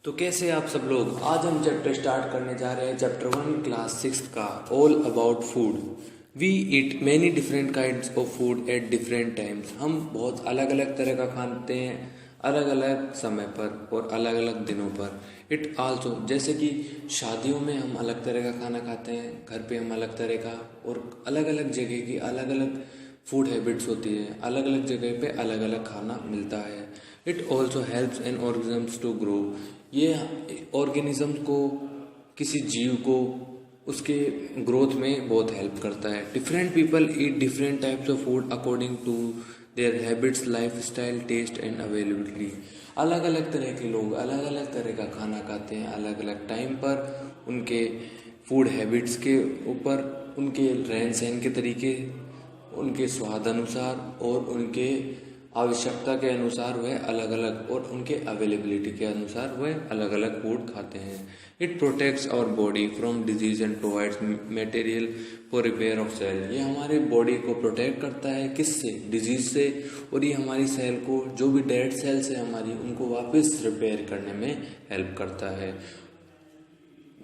तो कैसे आप सब लोग। आज हम चैप्टर स्टार्ट करने जा रहे हैं चैप्टर 1 क्लास 6 का all about food. We eat many different kinds of food at different times. हम बहुत अलग अलग तरह का खाते हैं अलग अलग समय पर और अलग अलग दिनों पर। इट आल्सो जैसे कि शादियों में हम अलग तरह का खाना खाते हैं, घर पे हम अलग तरह का, और अलग अलग जगह की अलग अलग फूड हैबिट्स होती है, अलग अलग जगह पे अलग अलग खाना मिलता है। It also helps in organisms to grow. ये ऑर्गेनिज्म को, किसी जीव को उसके ग्रोथ में बहुत हेल्प करता है। Different people eat different types of food according to their habits, life style, taste and availability. अलग अलग तरह के लोग अलग अलग तरह का खाना खाते हैं अलग अलग टाइम पर। उनके फूड हैबिट्स के ऊपर, उनके रहन सहन के तरीके, उनके स्वाद अनुसार और उनके आवश्यकता के अनुसार वह अलग अलग, और उनके अवेलेबिलिटी के अनुसार वह अलग अलग फूड खाते हैं। It protects our body from disease and provides material for repair of cell. ये हमारे बॉडी को प्रोटेक्ट करता है किससे? डिजीज से। और ये हमारी सेल को, जो भी डेड सेल्स है हमारी, उनको वापस रिपेयर करने में हेल्प करता है।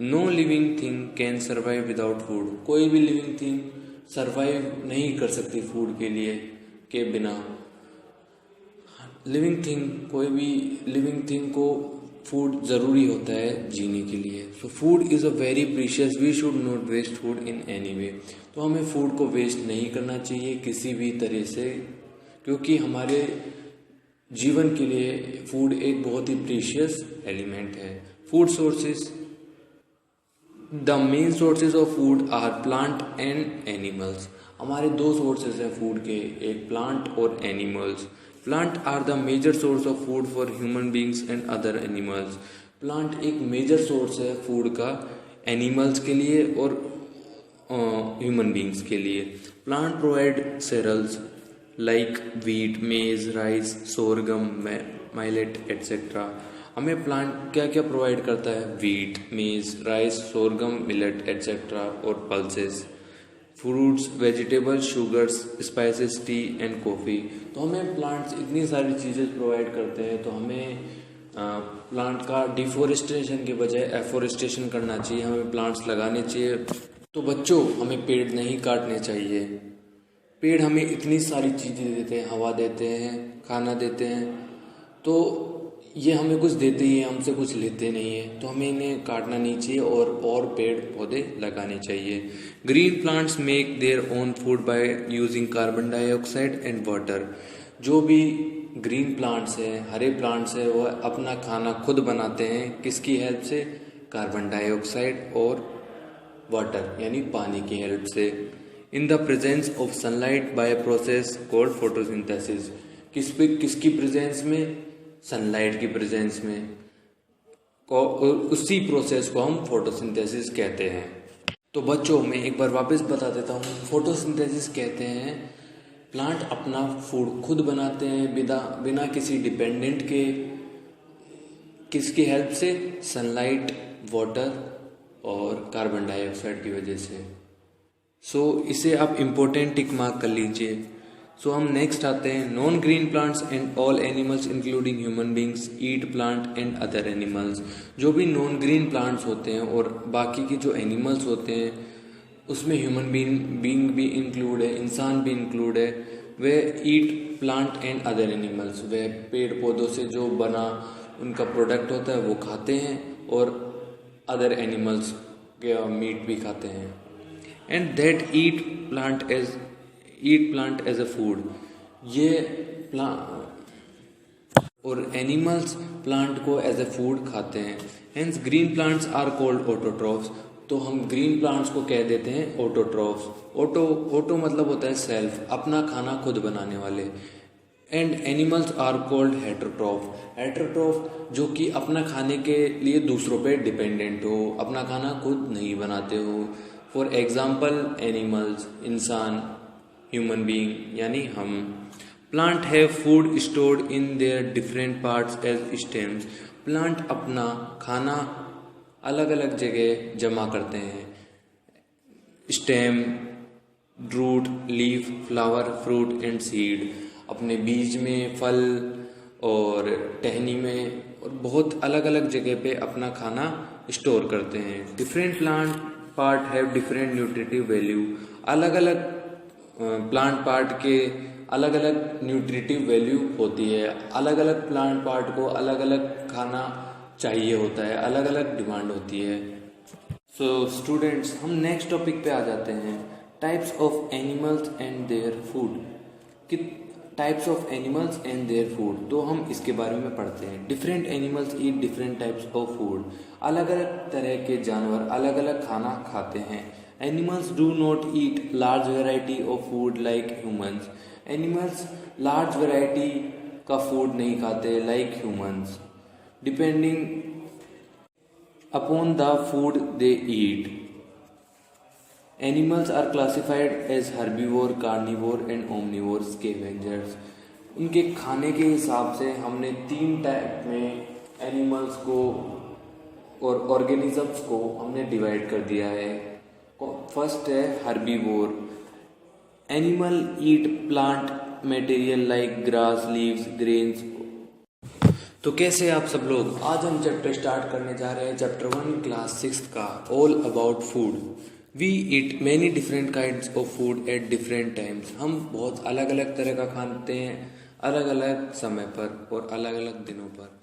No living thing can survive without food. कोई भी लिविंग थिंग सर्वाइव नहीं कर सकती फूड के लिए के बिना। लिविंग थिंग, कोई भी लिविंग थिंग को फूड ज़रूरी होता है जीने के लिए। So food is a very precious, we should not waste food in any way. तो हमें फूड को वेस्ट नहीं करना चाहिए किसी भी तरह से, क्योंकि हमारे जीवन के लिए फूड एक बहुत ही प्रीशियस एलिमेंट है। Food sources, the main sources of food are plant and animals. हमारे दो सोर्सेज हैं फूड के, एक प्लांट और animals. Plant are the major source of food for human beings and other animals. Plant एक major source है food का animals के लिए और ह्यूमन बींग्स के लिए। Plant provide cereals like wheat, maize, rice, sorghum, millet etcetera. हमें plant क्या क्या प्रोवाइड करता है? Wheat, maize, rice, sorghum, millet etcetera और pulses, fruits, vegetables, sugars, spices, T and coffee. तो हमें प्लांट्स इतनी सारी चीज़ें प्रोवाइड करते हैं, तो हमें प्लांट का डिफोरेस्टेशन के बजाय एफोरेस्टेशन करना चाहिए। हमें प्लांट्स लगाने चाहिए। तो बच्चों, हमें पेड़ नहीं काटने चाहिए। पेड़ हमें इतनी सारी चीज़ें देते हैं, हवा देते हैं, खाना देते हैं, तो ये हमें कुछ देते ही हैं, हमसे कुछ लेते नहीं है। तो हमें इन्हें काटना नहीं चाहिए और पेड़ पौधे लगाने चाहिए। Green plants make their own food by using carbon dioxide and water. जो भी ग्रीन प्लांट्स हैं, हरे प्लांट्स हैं, वह अपना खाना खुद बनाते हैं। किसकी हेल्प से? कार्बन डाइऑक्साइड और वाटर यानी पानी की हेल्प से। In the presence of sunlight by process called photosynthesis. किसकी प्रेजेंस में? सनलाइट की प्रेजेंस में। उसी प्रोसेस को हम फोटोसिंथेसिस कहते हैं। तो बच्चों, मैं एक बार वापस बता देता हूँ। फोटोसिंथेसिस कहते हैं प्लांट अपना फूड खुद बनाते हैं बिना किसी डिपेंडेंट के। किसकी हेल्प से? सनलाइट, वाटर और कार्बन डाइऑक्साइड की वजह से। सो इसे आप इम्पोर्टेंट टिक मार्क कर लीजिए। सो हम नेक्स्ट आते हैं। Non green plants and all animals including human beings eat plant and other animals. जो भी नॉन ग्रीन प्लांट्स होते हैं और बाकी के जो एनिमल्स होते हैं, उसमें ह्यूमन बींग भी इंक्लूड है, इंसान भी इंक्लूड है। We eat plant and other animals. वे पेड़ पौधों से जो बना उनका प्रोडक्ट होता है वो खाते हैं, और अदर एनिमल्स का मीट भी खाते हैं। And that eat plant as a food. ये और एनिमल्स प्लांट को एज अ फूड खाते हैं। Hence green plants are called autotrophs. तो हम ग्रीन प्लांट्स को कह देते हैं ऑटोट्रॉफ्स। ऑटो मतलब होता है सेल्फ, अपना खाना खुद बनाने वाले। And animals are called heterotroph. Heterotroph जो कि अपना खाने के लिए दूसरों पे डिपेंडेंट हो, अपना खाना खुद नहीं बनाते हो। फॉर एग्जाम्पल एनिमल्स, इंसान, ह्यूमन बीइंग यानी हम। Plant have food stored in their different parts as stems. प्लांट अपना खाना अलग अलग जगह जमा करते हैं। Stem, root, leaf, flower, fruit and seed. अपने बीज में, फल और टहनी में और बहुत अलग अलग जगह पे अपना खाना स्टोर करते हैं। Different plant part have different nutritive value. अलग अलग प्लांट पार्ट के अलग अलग न्यूट्रिटिव वैल्यू होती है। अलग अलग प्लांट पार्ट को अलग अलग खाना चाहिए होता है, अलग अलग डिमांड होती है। सो स्टूडेंट्स, हम नेक्स्ट टॉपिक पे आ जाते हैं, types of animals and their food. कि types of animals and their food, तो हम इसके बारे में पढ़ते हैं। Different animals eat different types of food. अलग अलग तरह के जानवर अलग अलग खाना खाते हैं। Animals do not eat large variety of food like humans. Animals large variety का फूड नहीं खाते like humans, depending upon the food they eat. Animals are classified as herbivore, carnivore and omnivore scavengers. उनके खाने के हिसाब से हमने 3 type में एनिमल्स को और ऑर्गेनिजम्स को हमने डिवाइड कर दिया है। फर्स्ट है herbivore. Animal eat plant material like grass, leaves, grains. तो कैसे आप सब लोग, आज हम चैप्टर स्टार्ट करने जा रहे हैं, चैप्टर 1 क्लास 6 का, all about food. We eat many different kinds of food at different times. हम बहुत अलग अलग तरह का खाते हैं अलग अलग समय पर और अलग अलग दिनों पर।